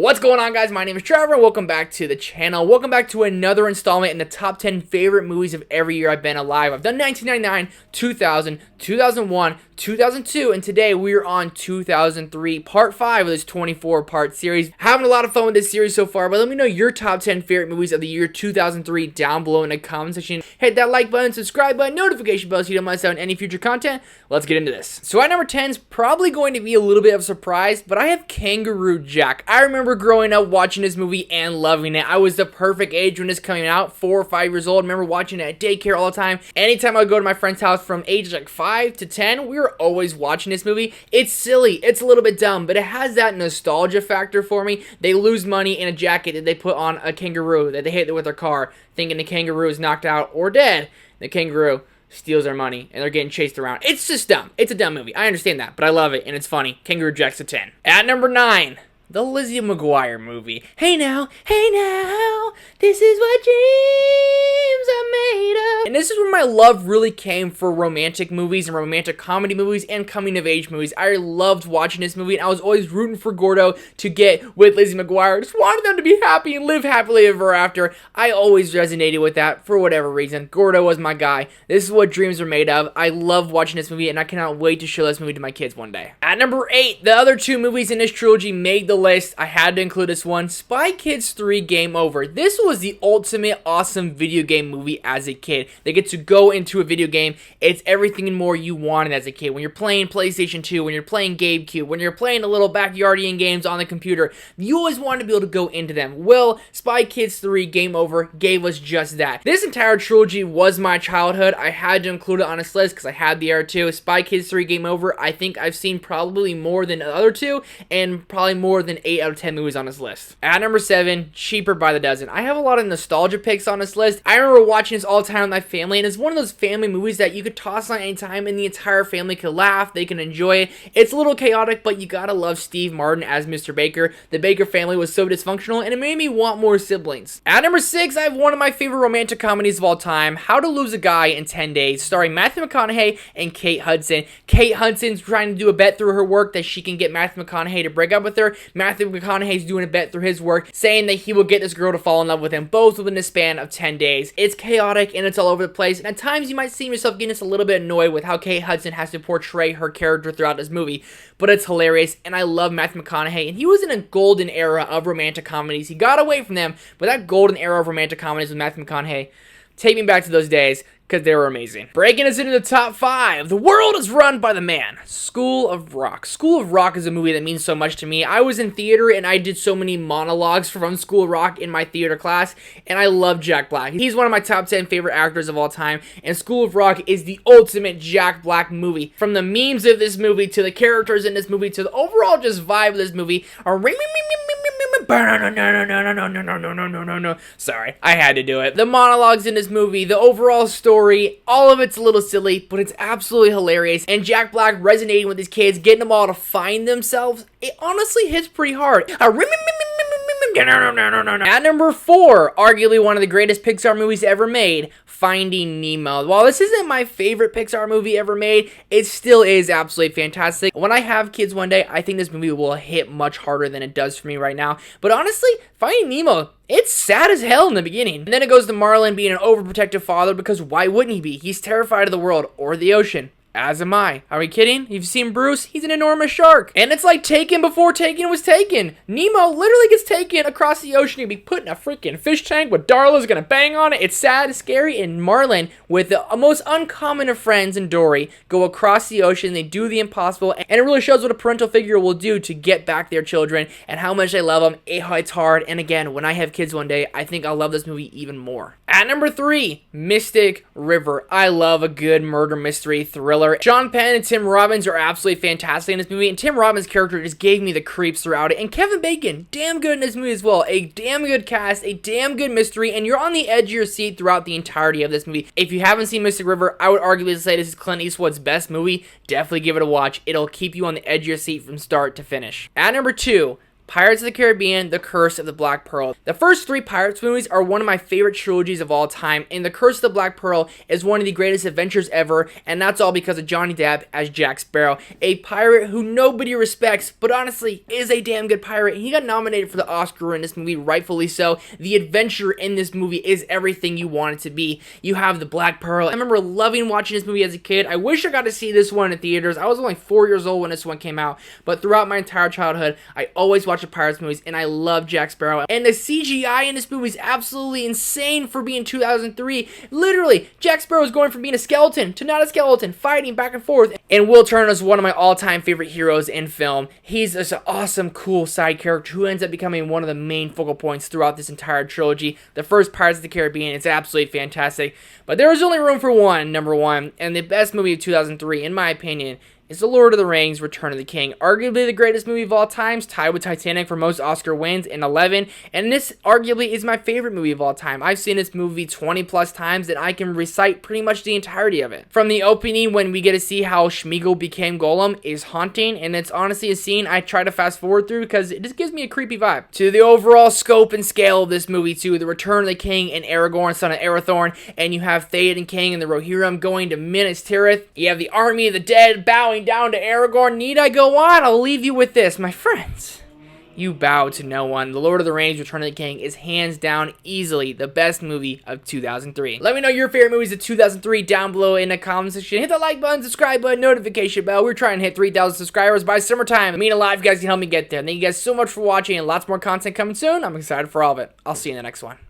What's going on, guys? My name is Trevor and welcome back to the channel. Welcome back to another installment in the top 10 favorite movies of every year I've been alive. I've done 1999, 2000, 2001, 2002, and today we're on 2003, part 5 of this 24-part series. Having a lot of fun with this series so far, but let me know your top 10 favorite movies of the year 2003 down below in the comment section. Hit that like button, subscribe button, notification bell so you don't miss out on any future content. Let's get into this. So at number 10 is probably going to be a little bit of a surprise, but I have Kangaroo Jack. I remember growing up watching this movie and loving it. I was the perfect age when it's coming out, 4 or 5 years old. I remember watching it at daycare all the time. Anytime I would go to my friend's house from age like 5 to 10, we were always watching this movie. It's silly, it's a little bit dumb, but it has that nostalgia factor for me. They lose money in a jacket that they put on a kangaroo that they hit with their car, thinking the kangaroo is knocked out or dead. The kangaroo steals their money, and they're getting chased around. It's just dumb. It's a dumb movie. I understand that, but I love it, and it's funny. Kangaroo Jack's a 10. At number 9, the Lizzie McGuire movie. Hey now, this is what dreams are made of. And this is where my love really came for romantic movies and romantic comedy movies and coming of age movies. I loved watching this movie, and I was always rooting for Gordo to get with Lizzie McGuire. I just wanted them to be happy and live happily ever after. I always resonated with that for whatever reason. Gordo was my guy. This is what dreams are made of. I love watching this movie, and I cannot wait to show this movie to my kids one day. At number 8, the other 2 movies in this trilogy made the list. I had to include this one. Spy Kids 3 Game Over. This was the ultimate awesome video game movie as a kid. They get to go into a video game. It's everything and more you wanted as a kid. When you're playing PlayStation 2, when you're playing GameCube, when you're playing the little backyardian games on the computer, you always wanted to be able to go into them. Well, Spy Kids 3 Game Over gave us just that. This entire trilogy was my childhood. I had to include it on this list because I had the era 2. Spy Kids 3 Game Over, I think I've seen probably more than the other 2 and probably more than 8 out of 10 movies on this list. At number 7, Cheaper by the Dozen. I have a lot of nostalgia picks on this list. I remember watching this all the time with my family, and it's one of those family movies that you could toss on any time and the entire family could laugh, they can enjoy it. It's a little chaotic, but you gotta love Steve Martin as Mr. Baker. The Baker family was so dysfunctional, and it made me want more siblings. At number 6, I have one of my favorite romantic comedies of all time, How to Lose a Guy in 10 Days, starring Matthew McConaughey and Kate Hudson. Kate Hudson's trying to do a bet through her work that she can get Matthew McConaughey to break up with her. Matthew McConaughey's doing a bet through his work, saying that he will get this girl to fall in love with him, both within the span of 10 days. It's chaotic and it's all over the place, and at times you might see yourself getting just a little bit annoyed with how Kate Hudson has to portray her character throughout this movie, but it's hilarious, and I love Matthew McConaughey, and he was in a golden era of romantic comedies. He got away from them, but that golden era of romantic comedies with Matthew McConaughey, take me back to those days, because they were amazing. Breaking us into the top 5. The World is Run by the Man. School of Rock. School of Rock is a movie that means so much to me. I was in theater and I did so many monologues from School of Rock in my theater class, and I love Jack Black. He's one of my top 10 favorite actors of all time, and School of Rock is the ultimate Jack Black movie. From the memes of this movie to the characters in this movie to the overall just vibe of this movie are sorry, I had to do it. The monologues in this movie, the overall story, all of it's a little silly, but it's absolutely hilarious. And Jack Black resonating with his kids, getting them all to find themselves, it honestly hits pretty hard. At number 4, arguably one of the greatest Pixar movies ever made, Finding Nemo. While this isn't my favorite Pixar movie ever made, it still is absolutely fantastic. When I have kids one day, I think this movie will hit much harder than it does for me right now. But honestly, Finding Nemo, it's sad as hell in the beginning. And then it goes to Marlin being an overprotective father, because why wouldn't he be? He's terrified of the world or the ocean. As am I. Are we kidding? You've seen Bruce? He's an enormous shark. And it's like Taken before Taken was taken. Nemo literally gets taken across the ocean. He'd be put in a freaking fish tank with Darla's gonna bang on it. It's sad, scary, and Marlin, with the most uncommon of friends and Dory, go across the ocean. They do the impossible, and it really shows what a parental figure will do to get back their children and how much they love them. It's hard, and again, when I have kids one day, I think I'll love this movie even more. At number 3, Mystic River. I love a good murder mystery thriller. Sean Penn and Tim Robbins are absolutely fantastic in this movie, and Tim Robbins' character just gave me the creeps throughout it, and Kevin Bacon, damn good in this movie as well. A damn good cast, a damn good mystery, and you're on the edge of your seat throughout the entirety of this movie. If you haven't seen Mystic River, I would arguably say this is Clint Eastwood's best movie. Definitely give it a watch. It'll keep you on the edge of your seat from start to finish. At number 2, Pirates of the Caribbean, The Curse of the Black Pearl. The first three Pirates movies are one of my favorite trilogies of all time, and The Curse of the Black Pearl is one of the greatest adventures ever, and that's all because of Johnny Depp as Jack Sparrow, a pirate who nobody respects, but honestly is a damn good pirate. He got nominated for the Oscar in this movie, rightfully so. The adventure in this movie is everything you want it to be. You have the Black Pearl. I remember loving watching this movie as a kid. I wish I got to see this one in theaters. I was only 4 years old when this one came out, but throughout my entire childhood, I always watched the Pirates movies, and I love Jack Sparrow. And the CGI in this movie is absolutely insane for being 2003. Literally, Jack Sparrow is going from being a skeleton to not a skeleton, fighting back and forth. And Will Turner is one of my all-time favorite heroes in film. He's just an awesome, cool side character who ends up becoming one of the main focal points throughout this entire trilogy. The first Pirates of the Caribbean, it's absolutely fantastic. But there is only room for one, number one, and the best movie of 2003, in my opinion, is The Lord of the Rings, Return of the King. Arguably the greatest movie of all times, tied with Titanic for most Oscar wins in 11, and this arguably is my favorite movie of all time. I've seen this movie 20 plus times, and I can recite pretty much the entirety of it. From the opening, when we get to see how Smeagol became Gollum, is haunting, and it's honestly a scene I try to fast forward through because it just gives me a creepy vibe. To the overall scope and scale of this movie, to the Return of the King and Aragorn, son of Arathorn, and you have Theoden King and the Rohirrim going to Minas Tirith. You have the army of the dead bowing down to Aragorn. Need I go on? I'll leave you with this, my friends. You bow to no one. The Lord of the Rings, Return of the King is hands down easily the best movie of 2003. Let me know your favorite movies of 2003 down below in the comment section. Hit the like button, subscribe button, notification bell. We're trying to hit 3,000 subscribers by summertime. I mean, a lot of you guys can help me get there. Thank you guys so much for watching, and lots more content coming soon. I'm excited for all of it. I'll see you in the next one.